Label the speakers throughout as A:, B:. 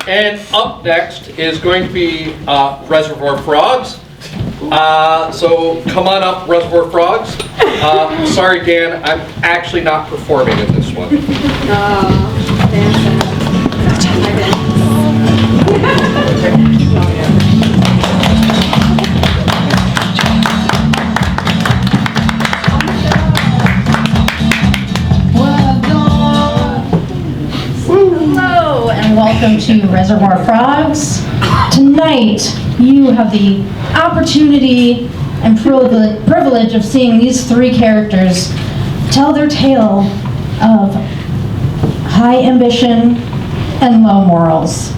A: And up next is going to be Reservoir Frogs. So come on up, Reservoir Frogs. Sorry, Dan, I'm actually not performing in this one.
B: Hello, and welcome to Reservoir Frogs. Tonight, you have the opportunity and privilege of seeing these three characters tell their tale of high ambition and low morals.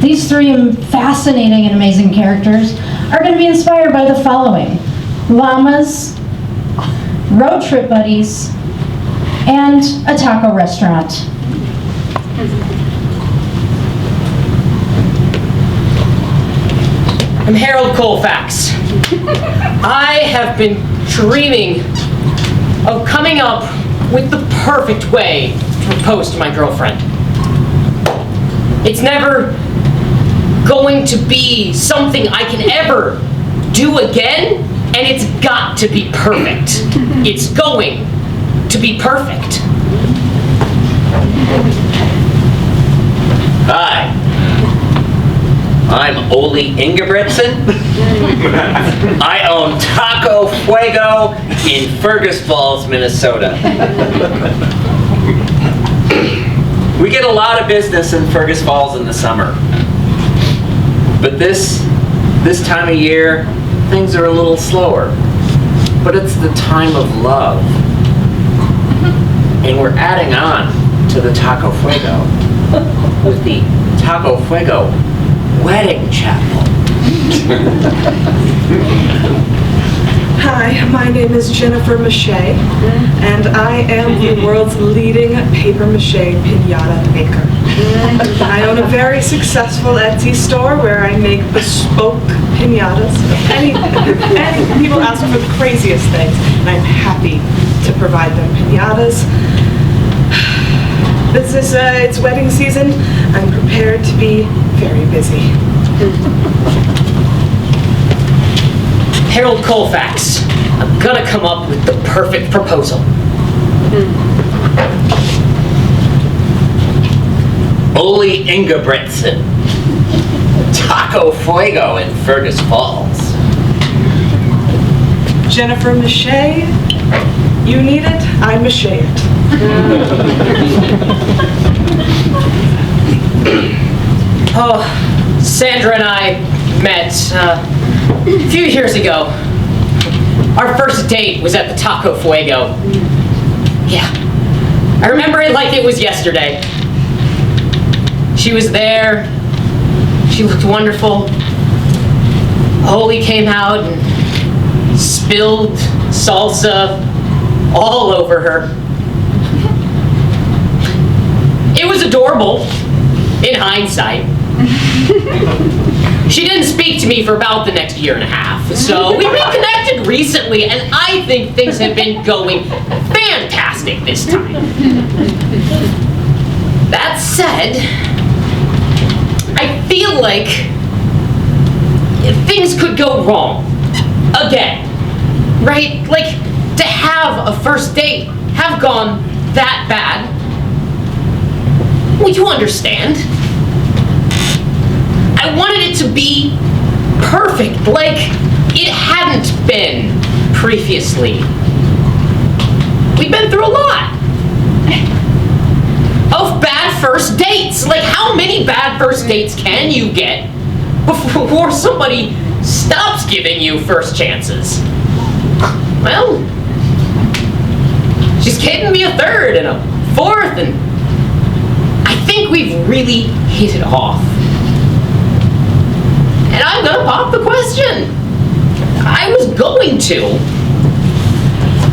B: These three fascinating and amazing characters are going to be inspired by the following: llamas, road trip buddies, and a taco restaurant.
C: I'm Harold Colfax. I have been dreaming of coming up with the perfect way to propose to my girlfriend. It's never going to be something I can ever do again, and it's got to be perfect. It's going to be perfect.
D: Hi, I'm Ole Ingebrigtsen. I own Taco Fuego in Fergus Falls, Minnesota. We get a lot of business in Fergus Falls in the summer. But this time of year, things are a little slower. But it's the time of love. And we're adding on to the Taco Fuego with the Taco Fuego Wedding Chapel.
E: Hi, my name is Jennifer Mache, and I am the world's leading paper mache pinata maker. I own a very successful Etsy store where I make bespoke pinatas. Any people ask for the craziest things, and I'm happy to provide them pinatas. It's wedding season. I'm prepared to be very busy.
C: Harold Colfax, I'm gonna come up with the perfect proposal.
D: Ole Ingebrigtsen, Taco Fuego in Fergus Falls.
E: Jennifer Mache, you need it, I mache it.
C: Oh, Sandra and I met a few years ago. Our first date was at the Taco Fuego. Yeah, I remember it like it was yesterday. She was there. She looked wonderful. Ole came out and spilled salsa all over her. It was adorable, in hindsight. She didn't speak to me for about the next year and a half, so we reconnected recently, and I think things have been going fantastic this time. That said, I feel like things could go wrong again, right? Like, to have a first date have gone that bad. Well, you understand. I wanted it to be perfect, like it hadn't been previously. We've been through a lot of bad first dates. Like, how many bad first dates can you get before somebody stops giving you first chances? Well, she's getting me a third and a fourth, and I think we've really hit it off. And I'm gonna pop the question. I was going to.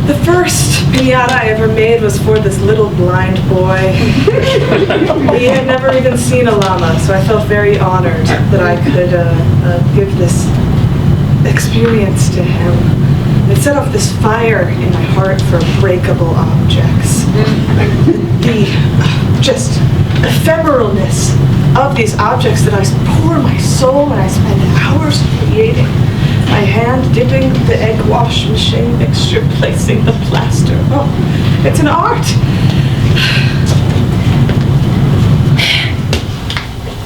E: The first pinata I ever made was for this little blind boy. He had never even seen a llama, so I felt very honored that I could give this experience to him. It set off this fire in my heart for breakable objects. Just ephemeralness of these objects that I pour my soul and I spend hours creating. My hand dipping the egg wash machine mixture, placing the plaster. Oh, it's an art.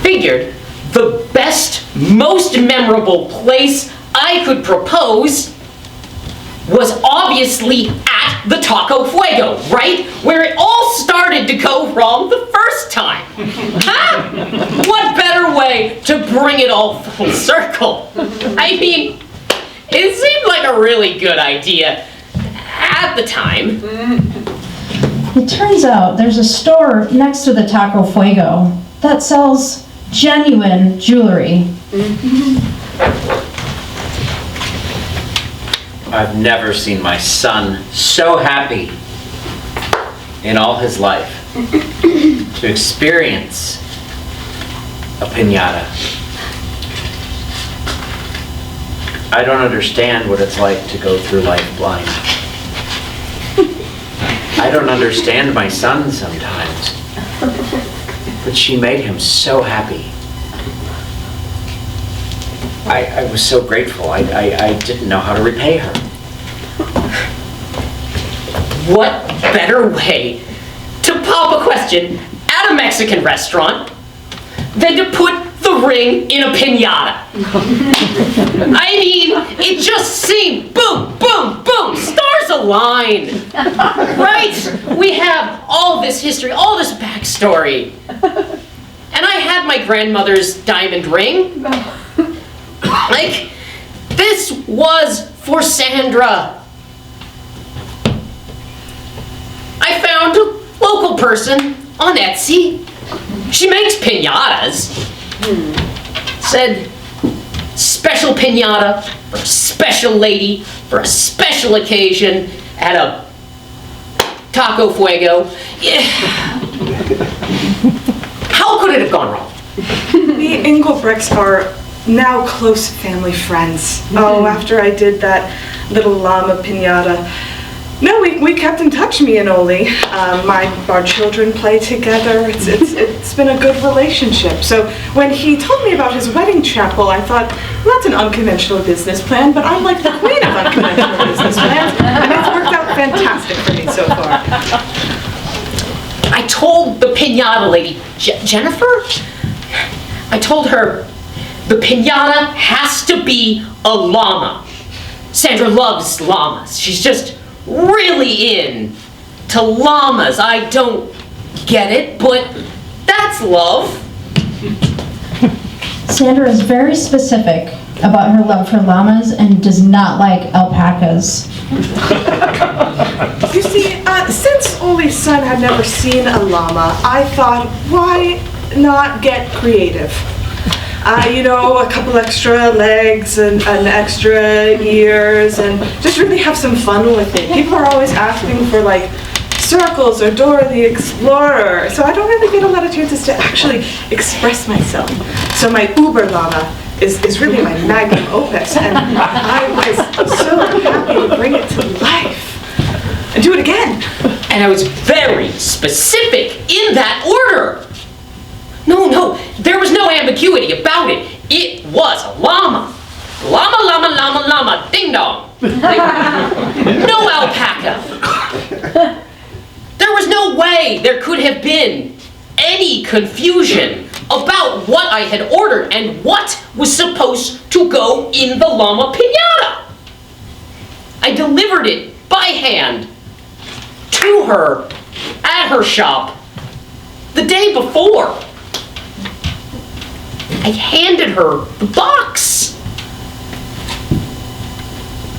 C: Figured the best, most memorable place I could propose was obviously at the Taco Fuego, right? Where it all started to go wrong the first time. Huh? What better way to bring it all full circle? I mean, it seemed like a really good idea at the time.
B: It turns out there's a store next to the Taco Fuego that sells genuine jewelry.
D: I've never seen my son so happy in all his life to experience a piñata. I don't understand what it's like to go through life blind. I don't understand my son sometimes, but she made him so happy. I was so grateful. I didn't know how to repay her.
C: What better way to pop a question at a Mexican restaurant than to put the ring in a piñata? I mean, it just seemed boom, boom, boom, stars align. Right? We have all this history, all this backstory. And I had my grandmother's diamond ring. Like, this was for Sandra. I found a local person on Etsy. She makes piñatas. Said, special piñata for a special lady for a special occasion at a Taco Fuego. Yeah. How could it have gone wrong?
E: The Engelbrechts are now close family friends. Oh, after I did that little llama piñata. No, we kept in touch, me and Oli. Our children play together. It's been a good relationship. So when he told me about his wedding chapel, I thought, well, that's an unconventional business plan, but I'm like the queen of unconventional business plans, and it's worked out fantastic for me so far.
C: I told the piñata lady, Jennifer? I told her, the piñata has to be a llama. Sandra loves llamas. She's just really in to llamas. I don't get it, but that's love.
B: Sandra is very specific about her love for llamas and does not like alpacas.
E: You see, since Oli's son had never seen a llama, I thought, why not get creative? A couple extra legs and extra ears, and just really have some fun with it. People are always asking for like circles or Dora the Explorer, so I don't really get a lot of chances to actually express myself. So my Uber llama is really my magnum opus, and I was so happy to bring it to life and do it again.
C: And I was very specific in that order. No, there was no ambiguity about it. It was a llama. Llama, llama, llama, llama, ding dong. Like, no alpaca. There was no way there could have been any confusion about what I had ordered and what was supposed to go in the llama piñata. I delivered it by hand to her at her shop the day before. I handed her the box.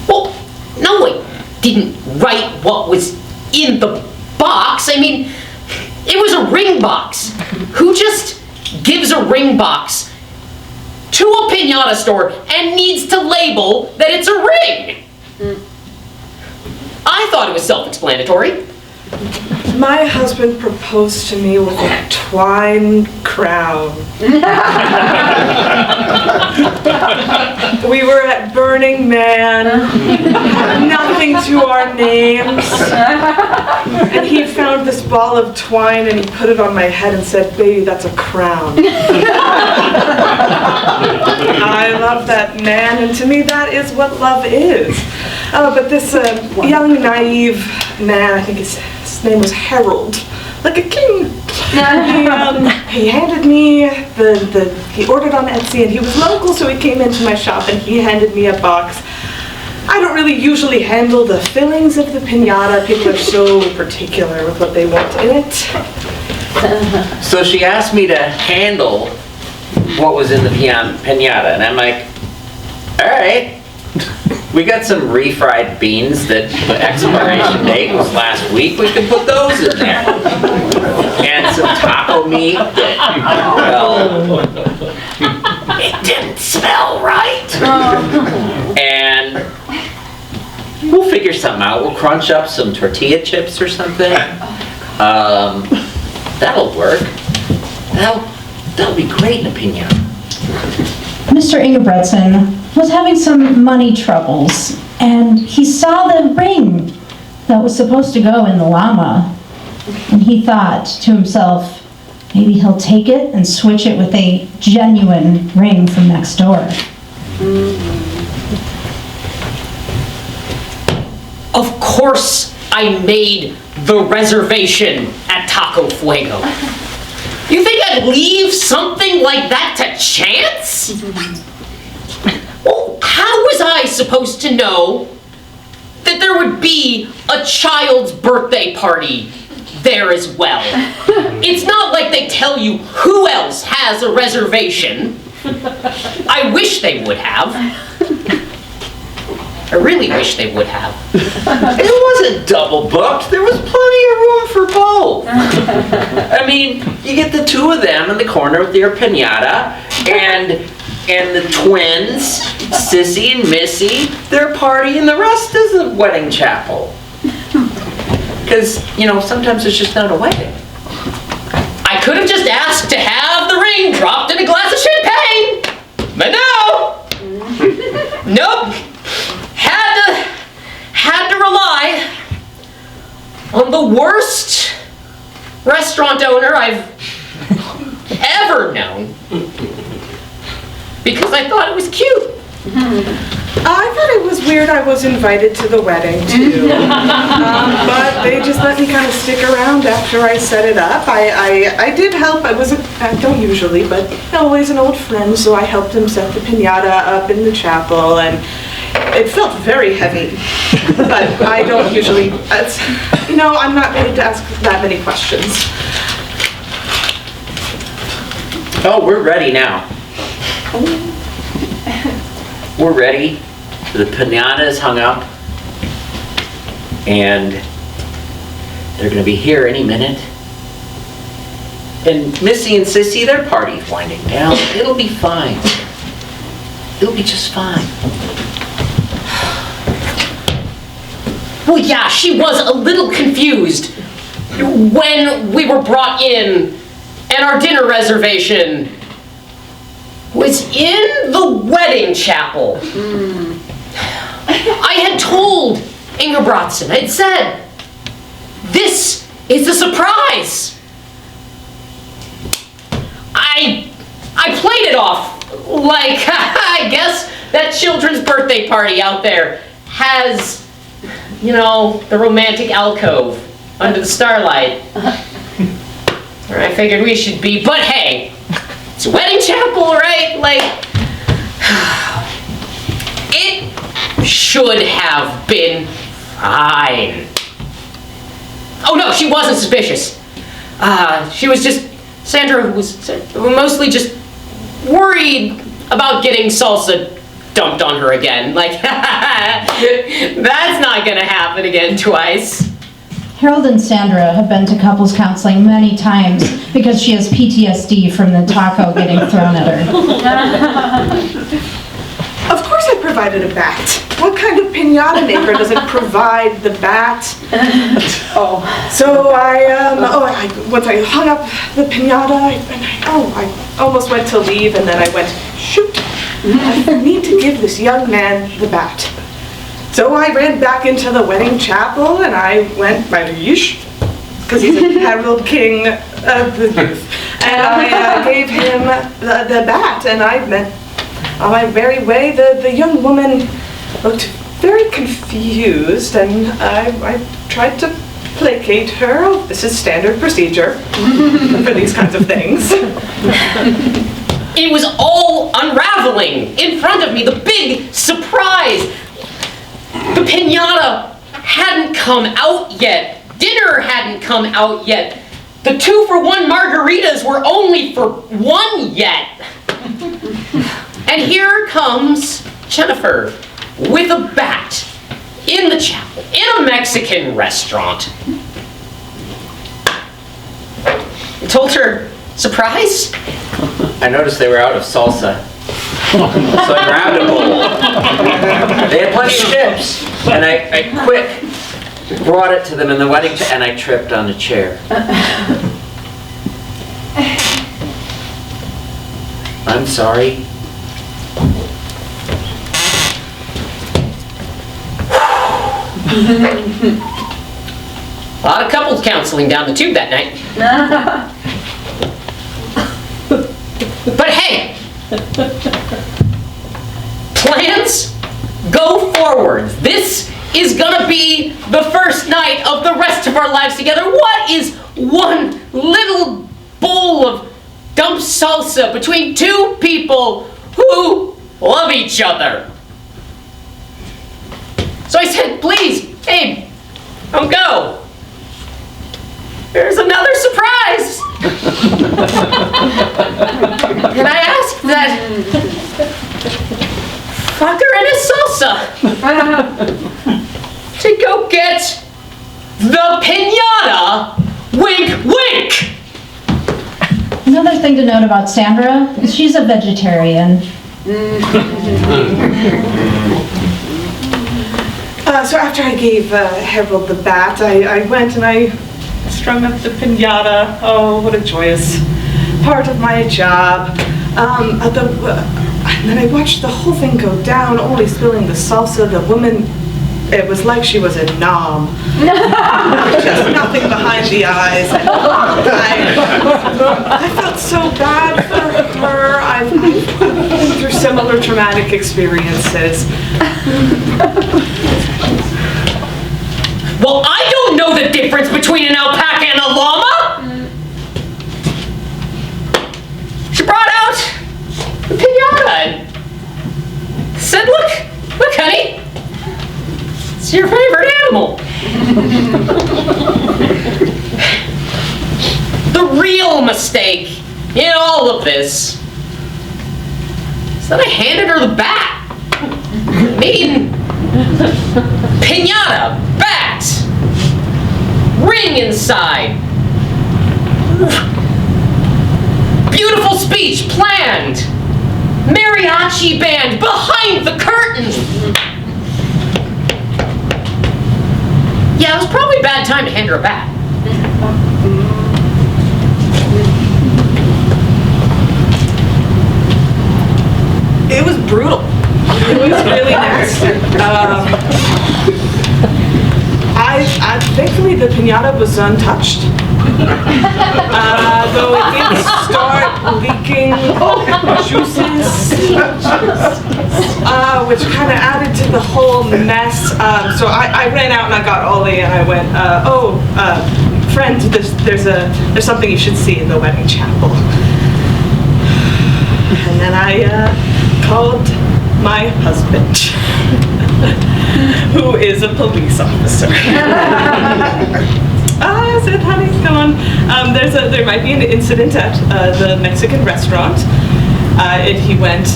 C: Well, no, I didn't write what was in the box. I mean, it was a ring box. Who just gives a ring box to a piñata store and needs to label that it's a ring? I thought it was self-explanatory.
E: My husband proposed to me with a twine crown. We were at Burning Man, had nothing to our names, and he found this ball of twine and he put it on my head and said, "Baby, that's a crown." I love that man, and to me that is what love is. But this young, naive man, I think his name was Harold, like a king. He handed me he ordered on Etsy, and he was local, so he came into my shop and he handed me a box. I don't really usually handle the fillings of the piñata. People are so particular with what they want in it.
D: So she asked me to handle what was in the piñata, and I'm like, all right. We got some refried beans that the expiration date was last week. We can put those in there. And some taco meat that, well, it didn't smell right. And we'll figure something out. We'll crunch up some tortilla chips or something. That'll work. That'll be great in a piñata.
B: Mr. Ingebretson was having some money troubles, and he saw the ring that was supposed to go in the llama, and he thought to himself, maybe he'll take it and switch it with a genuine ring from next door.
C: Of course I made the reservation at Taco Fuego. You think I'd leave something like that to chance? Well, how was I supposed to know that there would be a child's birthday party there as well? It's not like they tell you who else has a reservation. I wish they would have. I really wish they would have.
D: It wasn't double booked. There was plenty of room for both. I mean, you get the two of them in the corner with their piñata, and the twins, Sissy and Missy, their party, and the rest is the wedding chapel. Because, sometimes it's just not a wedding.
C: I could have just asked to have the ring dropped in a glass of champagne, but no. Nope. Had to rely on the worst restaurant owner I've ever known, because I thought it was cute.
E: I thought it was weird I was invited to the wedding too, but they just let me kind of stick around after I set it up. I did help. I don't usually, but always an old friend, so I helped him set the piñata up in the chapel, and it felt very heavy, but I don't usually, I'm not paid to ask that many questions.
D: Oh, we're ready now. We're ready. The piñata is hung up, and they're going to be here any minute. And Missy and Sissy, their party's winding down. It'll be fine. It'll be just fine.
C: Well, yeah, she was a little confused when we were brought in and our dinner reservation was in the wedding chapel. I had told Ingebretson, I'd said, this is a surprise. I played it off like, I guess that children's birthday party out there has, the romantic alcove under the starlight. Or I figured we should be, but hey, it's a wedding chapel, right? It should have been fine. Oh no, she wasn't suspicious. She was just, Sandra was mostly just worried about getting salsa dumped on her again. That's not gonna happen again twice.
B: Harold and Sandra have been to couples counseling many times because she has PTSD from the taco getting thrown at her.
E: Of course I provided a bat. What kind of pinata maker doesn't provide the bat? So once I hung up the pinata, I almost went to leave, and then I went, shoot, I need to give this young man the bat. So I ran back into the wedding chapel, and I went by yeesh, because he's a herald king of the youth. And I gave him the bat, and I met, on my very way, the young woman looked very confused, and I tried to placate her. Oh, this is standard procedure for these kinds of things.
C: It was all unraveling in front of me, the big surprise. The piñata hadn't come out yet. Dinner hadn't come out yet. The 2-for-1 margaritas were only for one yet. And here comes Jennifer with a bat in the chapel, in a Mexican restaurant. I told her, surprise?
D: I noticed they were out of salsa. So I grabbed a bowl. They had plenty of chips. And I quick brought it to them in the wedding, and I tripped on a chair. I'm sorry.
C: A lot of couples counseling down the tube that night. But hey, plans go forward. This is gonna be the first night of the rest of our lives together. What is one little bowl of dump salsa between two people who love each other? So I said, please, babe, don't go. There's another surprise. And I asked that fucker and his salsa to go get the piñata, wink, wink.
B: Another thing to note about Sandra is she's a vegetarian.
E: So after I gave Harold the bat, I went and I strung up the piñata. Oh, what a joyous part of my job. And then I watched the whole thing go down, only spilling the salsa. The woman, it was like she was a nom. Just nothing behind the eyes. And I felt so bad for her. I've been through similar traumatic experiences.
C: Well, I don't know the difference between an alpaca and a llama. She brought out the piñata and said, look, honey, it's your favorite animal. The real mistake in all of this is that I handed her the bat. I mean, piñata, bat, ring inside. Beautiful speech planned. Mariachi band behind the curtain. Yeah, it was probably a bad time to hand her a bat.
E: It was brutal. It was really nasty. Thankfully, the piñata was untouched. Though it did start leaking juices, which kind of added to the whole mess. So I ran out and I got Ollie and I went, friend, there's something you should see in the wedding chapel. And then I called my husband, who is a police officer. I said, honey, come on. There might be an incident at the Mexican restaurant. And he went,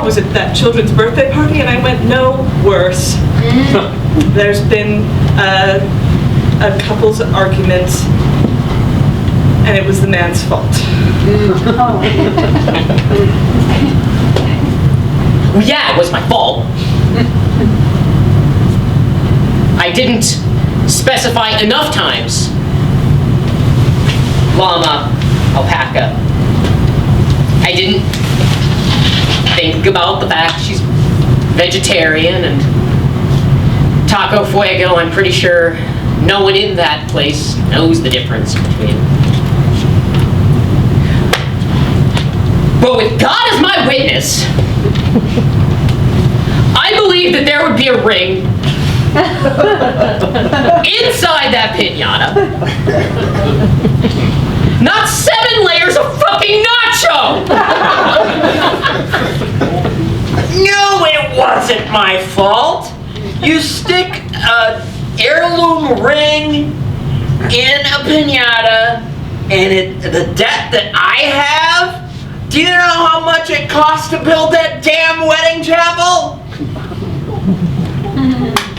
E: was it that children's birthday party? And I went, no, worse. There's been a couple's argument, and it was the man's fault.
C: Well, yeah, it was my fault. I didn't specify enough times. Llama, alpaca. I didn't think about the fact she's vegetarian, and Taco Fuego, I'm pretty sure no one in that place knows the difference between. But with God as my witness, I believe that there would be a ring inside that piñata. Not 7 layers of fucking nacho!
D: No, it wasn't my fault. You stick a heirloom ring in a piñata, and the debt that I have, do you know how much it costs to build that damn wedding chapel?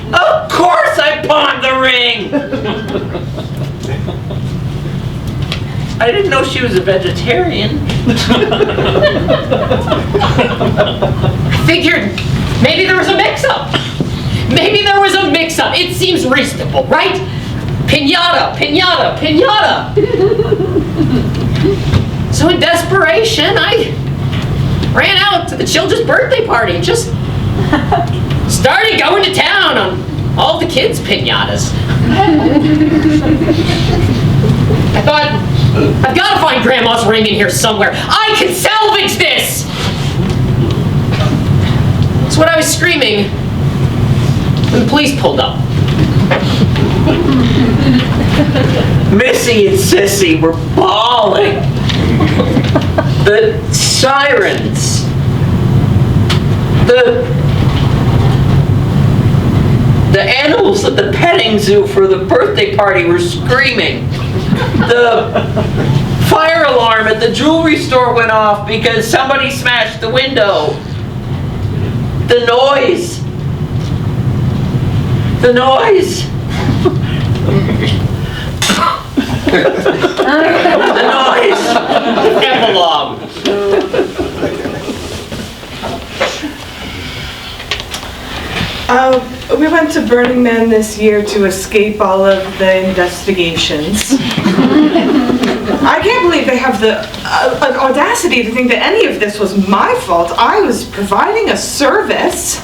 D: Of course I pawned the ring! I didn't know she was a vegetarian.
C: I figured maybe there was a mix-up. Maybe there was a mix-up. It seems reasonable, right? Piñata, piñata, piñata. So in desperation, I ran out to the children's birthday party and just started going to town on all the kids' piñatas. I thought, I've got to find Grandma's ring in here somewhere. I can salvage this! That's what I was screaming when the police pulled up.
D: Missy and Sissy were bawling. The sirens. The animals at the petting zoo for the birthday party were screaming. The fire alarm at the jewelry store went off because somebody smashed the window. The noise. The noise. The noise.
C: Epilogue.
E: We went to Burning Man this year to escape all of the investigations. I can't believe they have the audacity to think that any of this was my fault. I was providing a service.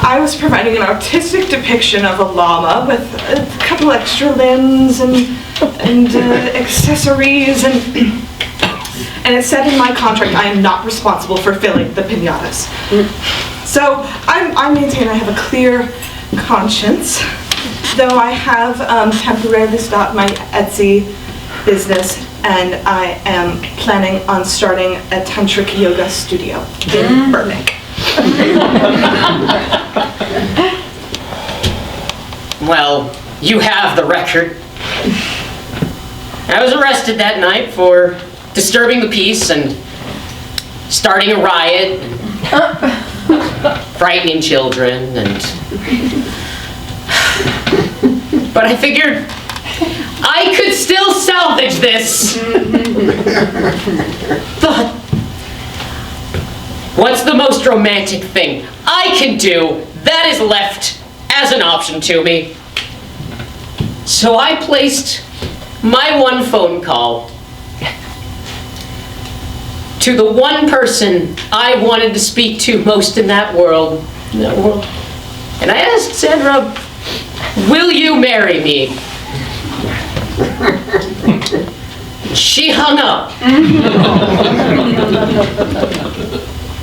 E: I was providing an artistic depiction of a llama with a couple extra limbs and accessories, and it said in my contract I am not responsible for filling the piñatas. So I maintain I have a clear conscience, though I have temporarily stopped my Etsy business, and I am planning on starting a tantric yoga studio in Burbank.
C: Well, you have the record. I was arrested that night for disturbing the peace and starting a riot, and frightening children, but I figured I could still salvage this. But what's the most romantic thing I can do that is left as an option to me? So I placed my one phone call to the one person I wanted to speak to most in that world. And I asked Sandra, will you marry me? She hung up.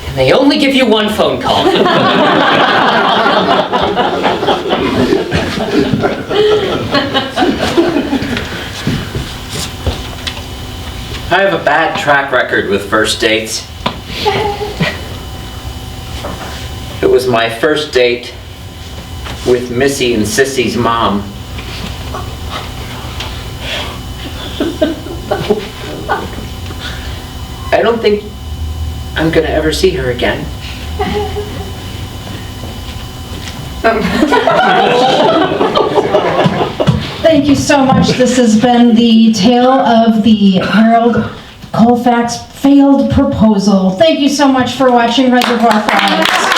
C: And they only give you one phone call.
D: I have a bad track record with first dates. It was my first date with Missy and Sissy's mom. I don't think I'm gonna ever see her again.
B: Thank you so much. This has been the tale of the Herald Colfax failed proposal. Thank you so much for watching Reservoir Frogs.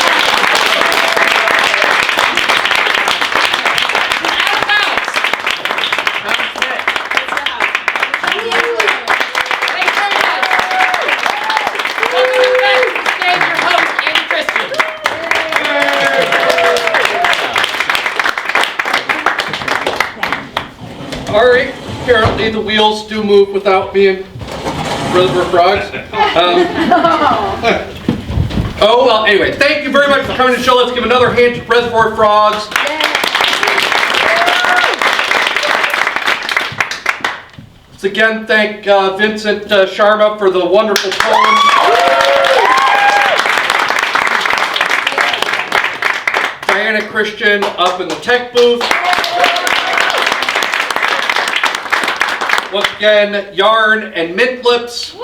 A: All right, apparently the wheels do move without being Reservoir Frogs. Oh, well, anyway, thank you very much for coming to the show. Let's give another hand to Reservoir Frogs. Let's again thank Vincent Sharma for the wonderful poem. Diana Christian up in the tech booth. Once again, Yarn and Mint Lips. And,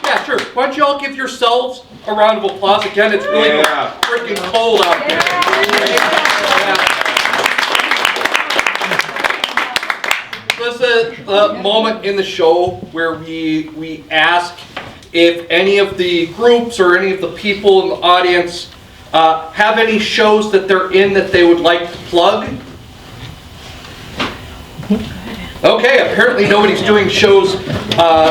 A: yeah, sure, why don't you all give yourselves a round of applause again? It's really freaking cold out there. This is a moment in the show where we ask if any of the groups or any of the people in the audience have any shows that they're in that they would like to plug. Okay, apparently nobody's doing shows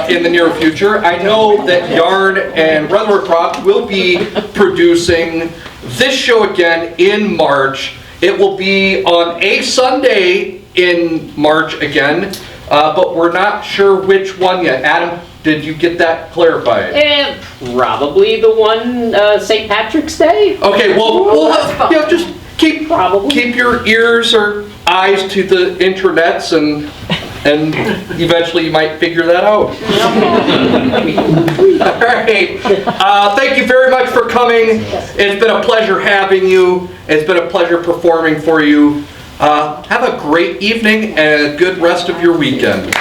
A: in the near future. I know that Yarn and Reservoir Frogs will be producing this show again in March. It will be on a Sunday in March again, but we're not sure which one yet. Adam, did you get that clarified?
C: Probably the one St. Patrick's Day.
A: Okay, well, we'll have, just keep your ears or eyes to the internets and eventually you might figure that out. All right. Thank you very much for coming. It's been a pleasure having you. It's been a pleasure performing for you. Have a great evening and a good rest of your weekend.